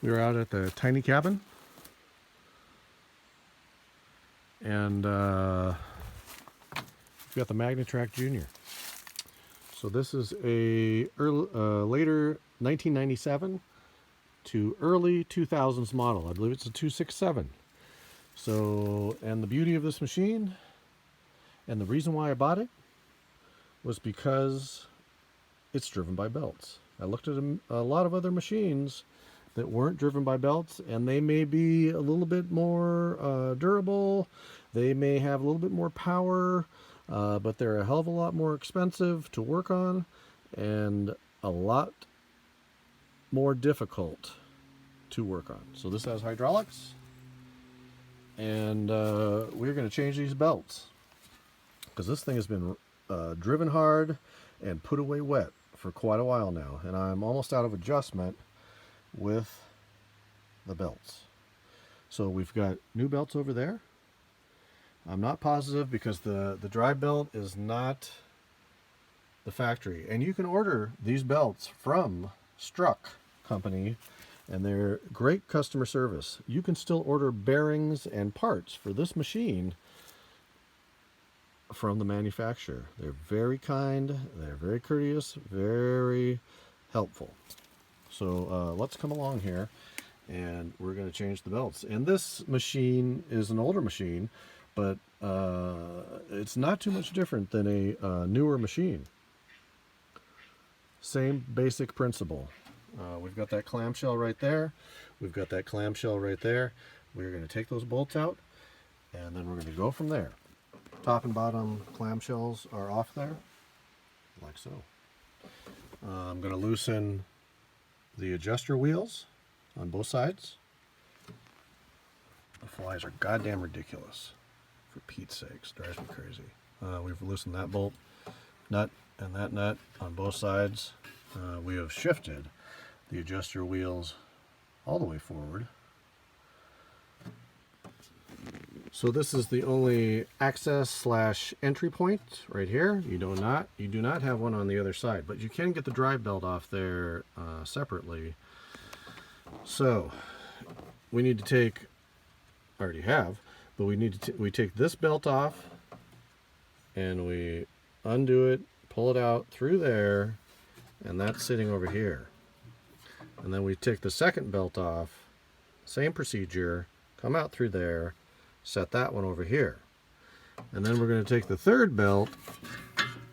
We were out at the tiny cabin, and we've got the Magnatrac Junior. So this is a later 1997 to early 2000s model. I believe it's a 267. So, and the beauty of this machine, and the reason why I bought it, was because it's driven by belts. I looked at a lot of other machines that weren't driven by belts, and they may be a little bit more durable. They may have a little bit more power, but they're a hell of a lot more expensive to work on and a lot more difficult to work on. So this has hydraulics, and we're going to change these belts because this thing has been driven hard and put away wet for quite a while now, and I'm almost out of adjustment with the belts. So we've got new belts over there. I'm not positive because the dry belt is not the factory, and you can order these belts from Struck Company, and they're great customer service. You can still order bearings and parts for this machine from the manufacturer. They're very kind, they're very courteous, very helpful. So let's come along here, and we're going to change the belts. And this machine is an older machine, but it's not too much different than a newer machine. Same basic principle. We've got that clamshell right there. We've got that clamshell right there. We're going to take those bolts out, and then we're going to go from there. Top and bottom clamshells are off there, like so. I'm going to loosen the adjuster wheels on both sides. The flies are goddamn ridiculous. For Pete's sakes, drives me crazy. We've loosened that bolt nut and that nut on both sides. We have shifted the adjuster wheels all the way forward. So this is the only access / entry point right here. You do not have one on the other side, but you can get the drive belt off there separately. So we need to take, I already have, but we take this belt off, and we undo it, pull it out through there, and that's sitting over here. And then we take the second belt off, same procedure, come out through there, set that one over here. And then we're going to take the third belt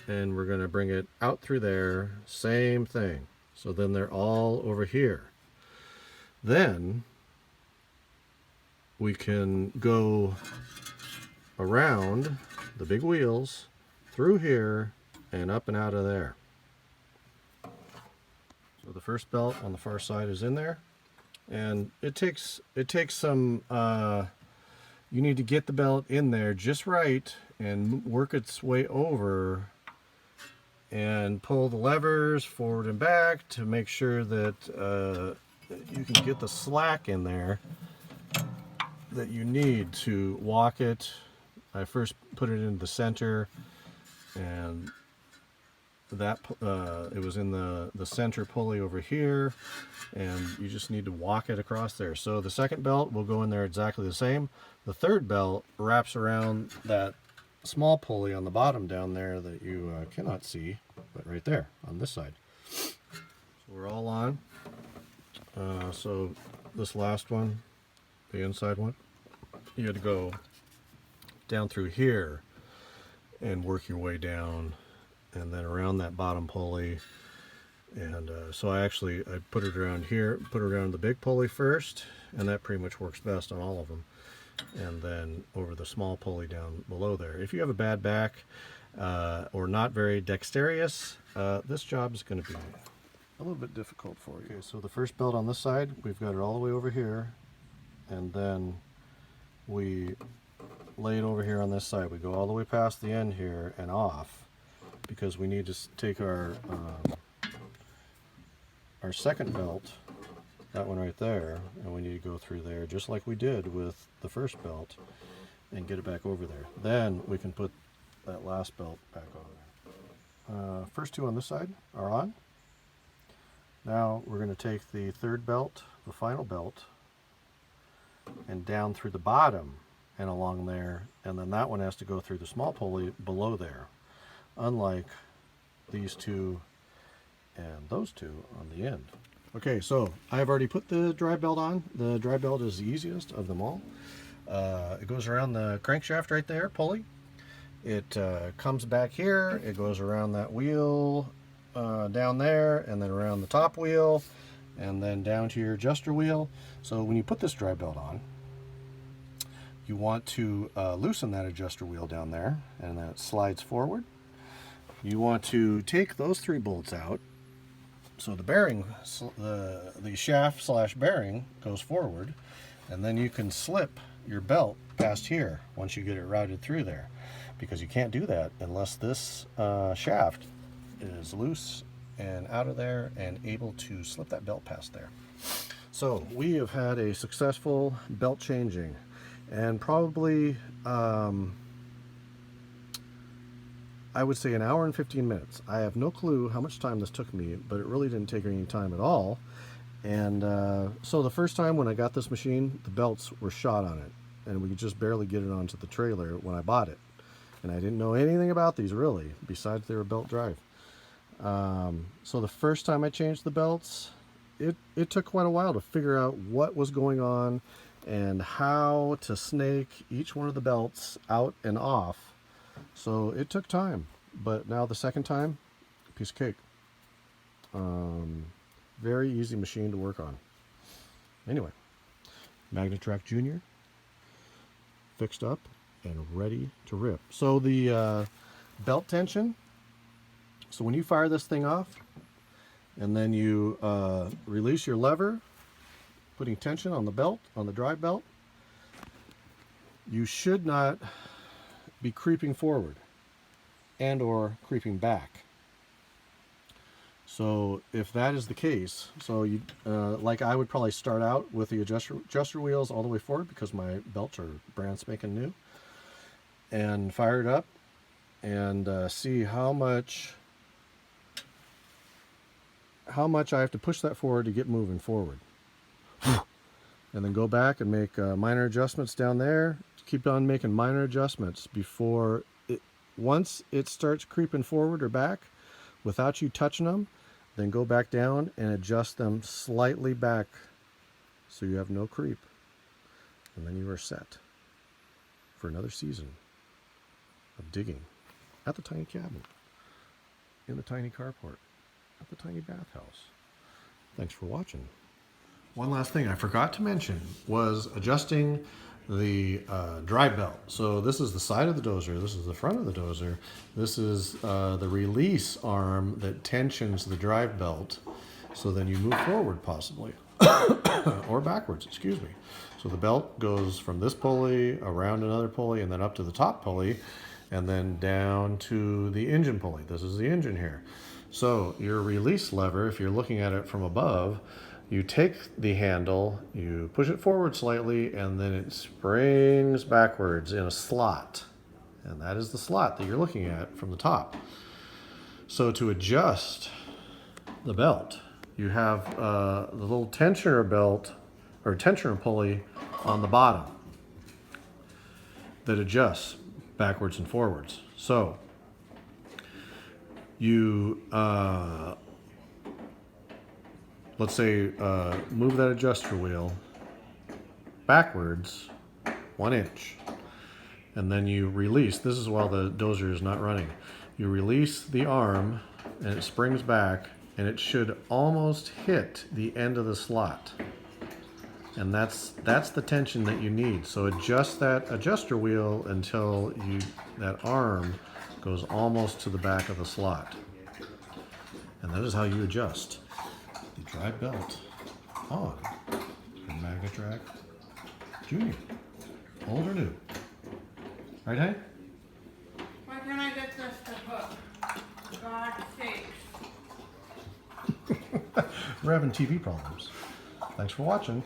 and we're going to bring it out through there, same thing. So then they're all over here. Then we can go around the big wheels through here and up and out of there. So the first belt on the far side is in there, and it takes some you need to get the belt in there just right and work its way over and pull the levers forward and back to make sure that you can get the slack in there that you need to walk it. I first put it in the center, and that it was in the center pulley over here, and you just need to walk it across there. So the second belt will go in there exactly the same. The third belt wraps around that small pulley on the bottom down there that you cannot see, but right there on this side. So we're all on. So this last one, the inside one, you had to go down through here and work your way down, and then around that bottom pulley. And so I put it around here, put it around the big pulley first, and that pretty much works best on all of them. And then over the small pulley down below there. If you have a bad back or not very dexterous, this job is going to be a little bit difficult for you. Okay, so the first belt on this side, we've got it all the way over here, and then we lay it over here on this side. We go all the way past the end here and off, because we need to take our second belt, that one right there, and we need to go through there just like we did with the first belt and get it back over there. Then we can put that last belt back over there. First two on this side are on. Now we're going to take the third belt, the final belt, and down through the bottom and along there, and then that one has to go through the small pulley below there, unlike these two and those two on the end. Okay, so I've already put the dry belt on. The dry belt is the easiest of them all. It goes around the crankshaft right there, pulley. It comes back here, it goes around that wheel down there, and then around the top wheel, and then down to your adjuster wheel. So when you put this dry belt on, you want to loosen that adjuster wheel down there, and that slides forward. You want to take those 3 bolts out, so the bearing, the shaft slash bearing goes forward, and then you can slip your belt past here once you get it routed through there, because you can't do that unless this shaft is loose and out of there and able to slip that belt past there. So we have had a successful belt changing, and probably I would say an hour and 15 minutes. I have no clue how much time this took me, but it really didn't take any time at all. And so the first time when I got this machine, the belts were shot on it, and we could just barely get it onto the trailer when I bought it. And I didn't know anything about these really, besides they were belt drive. So the first time I changed the belts, it took quite a while to figure out what was going on and how to snake each one of the belts out and off. So it took time, but now the second time, piece of cake. Very easy machine to work on. Anyway, Magnatrac Jr. fixed up and ready to rip. So the belt tension, so when you fire this thing off and then you release your lever, putting tension on the belt, on the drive belt, you should not be creeping forward and or creeping back. So if that is the case, so you like I would probably start out with the adjuster wheels all the way forward, because my belts are brand spanking new, and fire it up and see how much I have to push that forward to get moving forward. And then go back and make minor adjustments down there. Keep on making minor adjustments before it, once it starts creeping forward or back without you touching them, then go back down and adjust them slightly back so you have no creep. And then you are set for another season of digging at the tiny cabin, in the tiny carport, at the tiny bathhouse. Thanks for watching. One last thing I forgot to mention was adjusting the drive belt. So this is the side of the dozer, this is the front of the dozer, this is the release arm that tensions the drive belt, so then you move forward possibly, or backwards, excuse me. So the belt goes from this pulley, around another pulley, and then up to the top pulley, and then down to the engine pulley. This is the engine here. So your release lever, if you're looking at it from above, you take the handle, you push it forward slightly, and then it springs backwards in a slot. And that is the slot that you're looking at from the top. So to adjust the belt, you have the little tensioner belt, or tensioner pulley on the bottom that adjusts backwards and forwards. So you let's say move that adjuster wheel backwards 1 inch, and then you release. This is while the dozer is not running. You release the arm and it springs back, and it should almost hit the end of the slot. And that's the tension that you need. So adjust that adjuster wheel until that arm goes almost to the back of the slot. And that is how you adjust the drive belt on the Magnatrac Junior. Old or new? Right, Hank? Why can't I get this to hook? For God's sakes. We're having TV problems. Thanks for watching.